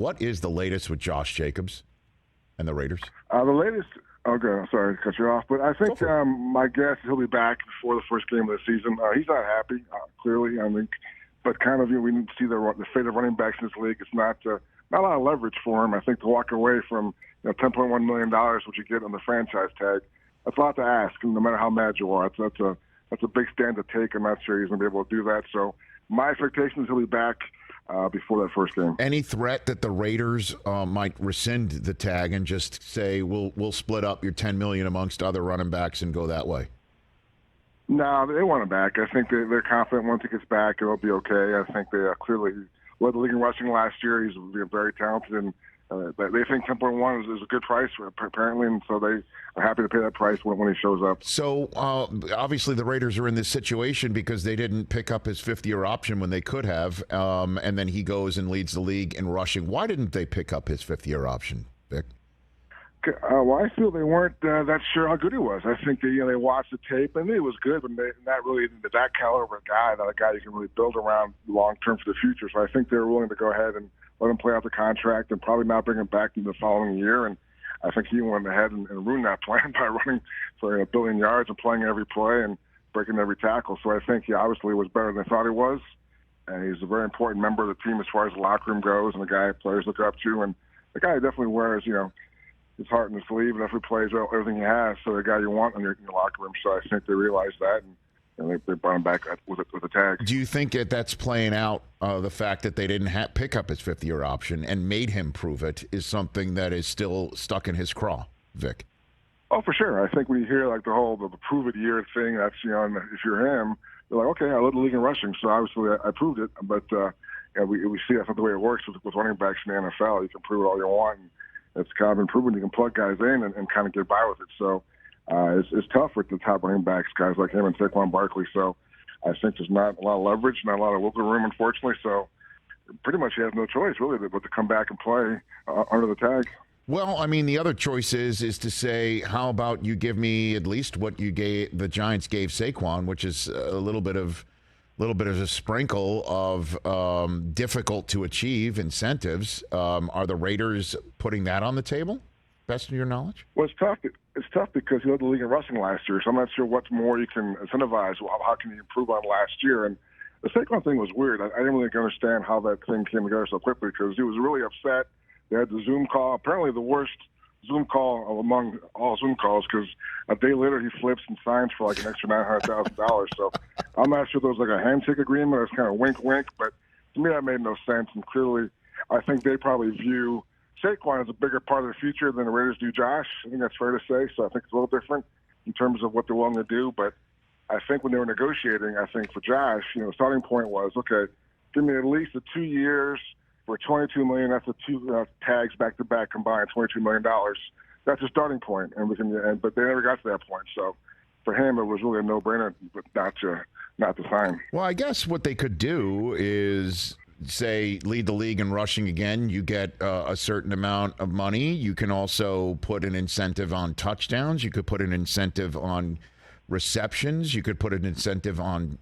What is the latest with Josh Jacobs and the Raiders? The latest. Okay, I'm sorry to cut you off, but I think my guess is he'll be back before the first game of the season. He's not happy, clearly. I think, but kind of we need to see the fate of running backs in this league. It's not a lot of leverage for him. I think to walk away from $10.1 million, which you get on the franchise tag, that's a lot to ask. And no matter how mad you are, that's a big stand to take. I'm not sure he's going to be able to do that. So my expectation is he'll be back before that first game. Any threat that the Raiders might rescind the tag and just say we'll split up your $10 million amongst other running backs and go that way? No, they want him back. I think they're confident once he gets back, it'll be okay. I think they clearly led the league in rushing last year. He's very talented, and they think 10.1 is a good price apparently, and so they are happy to pay that price when he shows up. So obviously the Raiders are in this situation because they didn't pick up his fifth-year option when they could have, and then he goes and leads the league in rushing. Why didn't they pick up his fifth-year option, Vic? Well, I feel they weren't that sure how good he was. I think they watched the tape and it was good, but not really that caliber of guy, not a guy you can really build around long term for the future. So I think they were willing to go ahead and let him play out the contract and probably not bring him back in the following year. And I think he went ahead and ruined that plan by running for a billion yards and playing every play and breaking every tackle. So I think he obviously was better than I thought he was, and he's a very important member of the team as far as the locker room goes, and the guy players look up to, and the guy definitely wears his heart in his sleeve, and definitely plays everything he has. So the guy you want in your locker room. So I think they realized that, and they brought him back with a tag. Do you think that's playing out, the fact that they didn't pick up his fifth-year option and made him prove it is something that is still stuck in his craw, Vic? Oh, for sure. I think when you hear like the prove it year thing, that's if you're him, you're like, okay, I led the league in rushing, so obviously I proved it. But we see that's not the way it works with running backs in the NFL. You can prove it all you want. And it's kind of been proven you can plug guys in and kind of get by with it. So it's tough with the top running backs, guys like him and Saquon Barkley. So I think there's not a lot of leverage, not a lot of wiggle room, unfortunately. So pretty much he has no choice, really, but to come back and play under the tag. Well, I mean, the other choice is to say, how about you give me at least what the Giants gave Saquon, which is a little bit of a sprinkle of difficult to achieve incentives. Are the Raiders putting that on the table, best of your knowledge? Well, it's tough. It's tough because he led the league in rushing last year, so I'm not sure what more you can incentivize. How can you improve on last year? And the Saquon thing was weird. I didn't really understand how that thing came together so quickly because he was really upset. They had the Zoom call, apparently the worst Zoom call among all Zoom calls, because a day later he flips and signs for like an extra $900,000. So I'm not sure there was like a handshake agreement. It was kind of wink, but to me that made no sense. And clearly, I think they probably view Saquon as a bigger part of the future than the Raiders do Josh. I think that's fair to say. So I think it's a little different in terms of what they're willing to do. But I think when they were negotiating, I think for Josh, the starting point was, okay, give me at least 2 years. For $22 million, that's the two tags back to back combined, $22 million. That's a starting point, but they never got to that point. So for him, it was really a no-brainer, but not to sign. Well, I guess what they could do is say lead the league in rushing again. You get a certain amount of money. You can also put an incentive on touchdowns. You could put an incentive on receptions. You could put an incentive on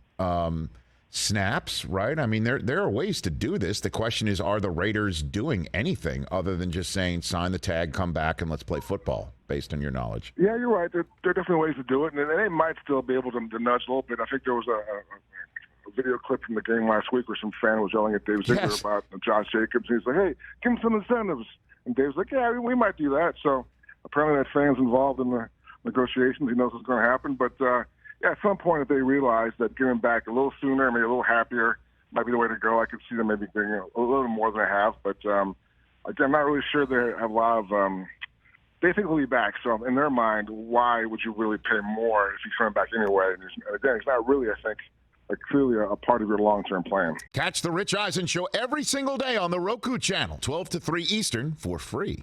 snaps, right? I mean, there are ways to do this. The question is, are the Raiders doing anything other than just saying, sign the tag, come back, and let's play football, based on your knowledge? Yeah, you're right. There are definitely ways to do it, and they might still be able to nudge a little bit. I think there was a video clip from the game last week where some fan was yelling at Dave Ziegler about Josh Jacobs. He's like, hey, give him some incentives. And Dave's like, yeah, we might do that. So apparently that fan's involved in the negotiations. He knows what's going to happen, but at some point, if they realize that giving back a little sooner, maybe a little happier, might be the way to go. I could see them maybe doing a little more than they have. But, again, I'm not really sure they have a lot of they think he'll be back. So in their mind, why would you really pay more if he's coming back anyway? And again, it's not really, I think, clearly a part of your long-term plan. Catch the Rich Eisen Show every single day on the Roku channel, 12 to 3 Eastern, for free.